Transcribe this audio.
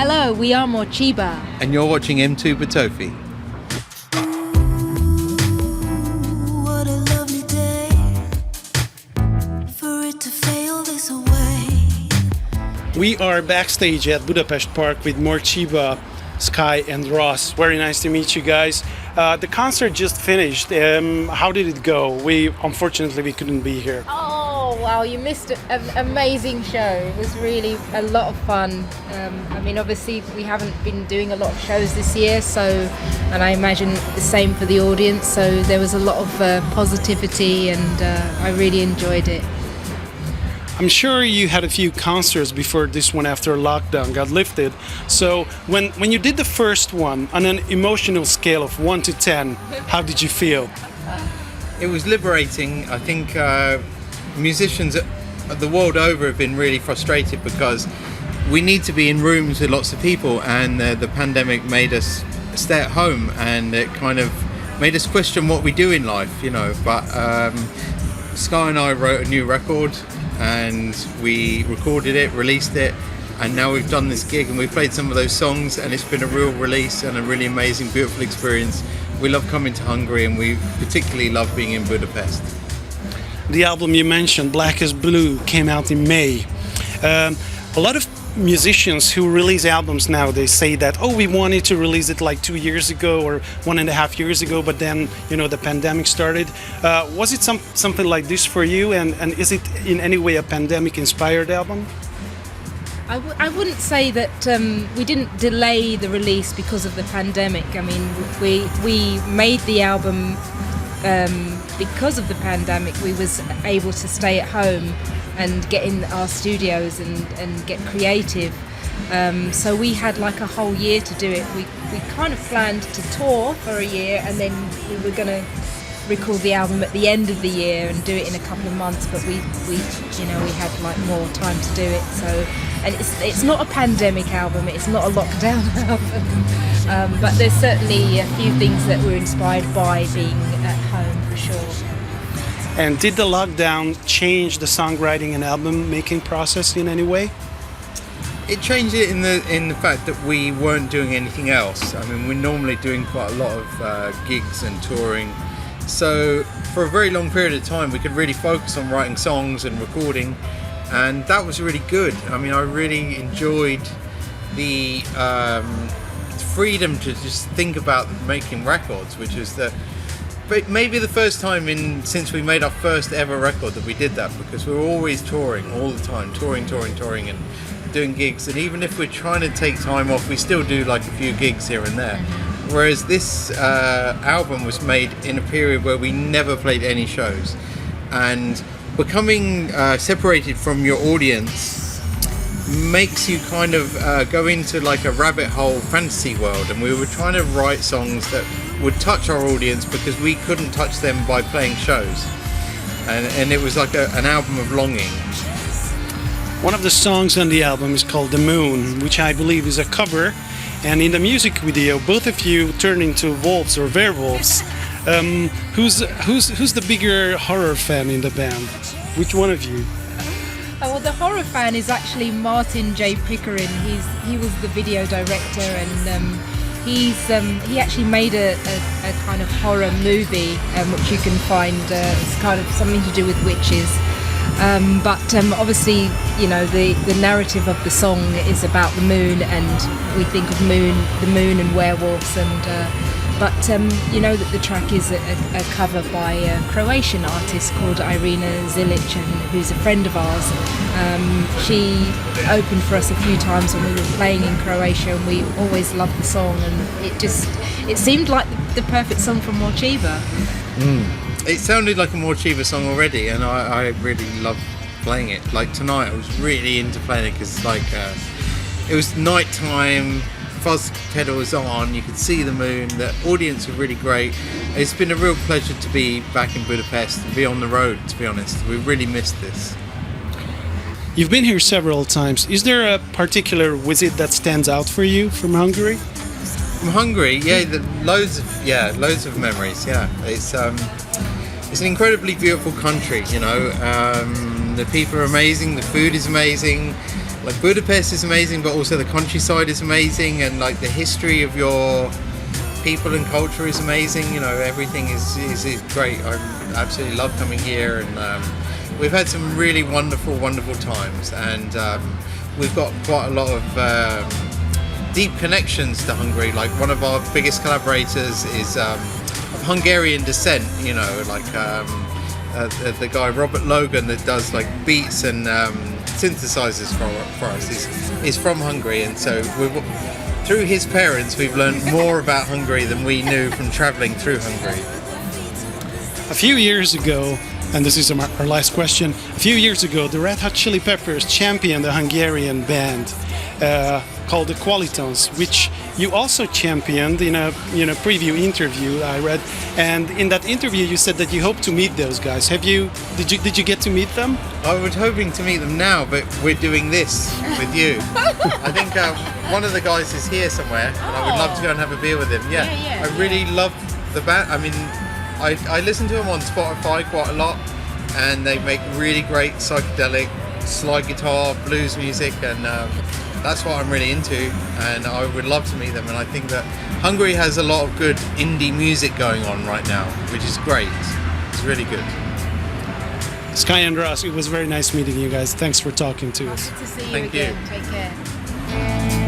Hello, we are Morcheeba. And you're watching M2 Petőfi. What a lovely day for it to fail this away. We are backstage at Budapest Park with Morcheeba, Sky and Ross. Very nice to meet you guys. The concert just finished. How did it go? Unfortunately we couldn't be here. Oh, wow, you missed an amazing show. It was really a lot of fun. Obviously we haven't been doing a lot of shows this year, and I imagine the same for the audience, so there was a lot of positivity, and I really enjoyed it. I'm sure you had a few concerts before this one after lockdown got lifted. So when you did the first one, on an emotional scale of 1 to 10, how did you feel? It was liberating. I think musicians the world over have been really frustrated because we need to be in rooms with lots of people, and the pandemic made us stay at home, and it kind of made us question what we do in life, But Sky and I wrote a new record, and we recorded it, released it, and now we've done this gig and we've played some of those songs, and it's been a real release and a really amazing, beautiful experience. We love coming to Hungary, and we particularly love being in Budapest. The album you mentioned, Black is Blue, came out in May. A lot of musicians who release albums now, they say that, we wanted to release it like 2 years ago or 1.5 years ago, but then the pandemic started. Was it something like this for you, and is it in any way a pandemic inspired album? I wouldn't say that we didn't delay the release because of the pandemic. We made the album because of the pandemic. We was able to stay at home and get in our studios and get creative. So we had like a whole year to do it. We kind of planned to tour for a year, and then we were going to record the album at the end of the year and do it in a couple of months, but we had like more time to do it. So, and it's not a pandemic album, it's not a lockdown album, but there's certainly a few things that we're inspired by being at home, for sure. And did the lockdown change the songwriting and album making process in any way? It changed it in the fact that we weren't doing anything else. We're normally doing quite a lot of gigs and touring. So for a very long period of time, we could really focus on writing songs and recording, and that was really good. I really enjoyed the freedom to just think about making records, which is maybe the first time since we made our first ever record that we did that, because we were always touring all the time, touring and doing gigs, and even if we're trying to take time off, we still do like a few gigs here and there. Whereas this album was made in a period where we never played any shows, and becoming separated from your audience makes you kind of go into like a rabbit hole fantasy world, and we were trying to write songs that would touch our audience because we couldn't touch them by playing shows, and it was like an album of longing. One of the songs on the album is called The Moon, which I believe is a cover. And in the music video, both of you turn into wolves or werewolves. Who's the bigger horror fan in the band? Which one of you? Well, the horror fan is actually Martin J. Pickering. He was the video director, and he actually made a kind of horror movie, which you can find. It's kind of something to do with witches. But obviously, the narrative of the song is about the moon, and we think of the moon and werewolves, but that the track is a cover by a Croatian artist called Irina Zilic, who's a friend of ours. She opened for us a few times when we were playing in Croatia, and we always loved the song, and it seemed like the perfect song from Morcheeba. It sounded like a Morcheeba song already, and I really loved playing it. Like tonight, I was really into playing it because it was night time, fuzz pedals on, you could see the moon, the audience was really great. It's been a real pleasure to be back in Budapest and be on the road, to be honest. We really missed this. You've been here several times. Is there a particular visit that stands out for you from Hungary? From Hungary, loads of memories. Yeah, it's an incredibly beautiful country. The people are amazing, the food is amazing, like Budapest is amazing, but also the countryside is amazing, and like the history of your people and culture is amazing. You know, everything is great. I absolutely love coming here, and we've had some really wonderful times, and we've got quite a lot of deep connections to Hungary. Like one of our biggest collaborators is of Hungarian descent. You know, like the guy Robert Logan that does like beats and synthesizers for us is from Hungary, and so through his parents we've learned more about Hungary than we knew from traveling through Hungary. A few years ago, and this is our last question, a few years ago the Red Hot Chili Peppers championed a Hungarian band called the Qualitons, which you also championed in a preview interview I read, and in that interview you said that you hope to meet those guys. Did you get to meet them? I was hoping to meet them now, but we're doing this with you. I think one of the guys is here somewhere, and I would love to go and have a beer with him. Yeah. I really love the band. I mean, I listen to them on Spotify quite a lot, and they make really great psychedelic slide guitar, blues music, and that's what I'm really into, and I would love to meet them. And I think that Hungary has a lot of good indie music going on right now, which is great. It's really good. Sky and Ross, it was very nice meeting you guys. Thanks for talking to us. Good to see you Thank you. again. Take care.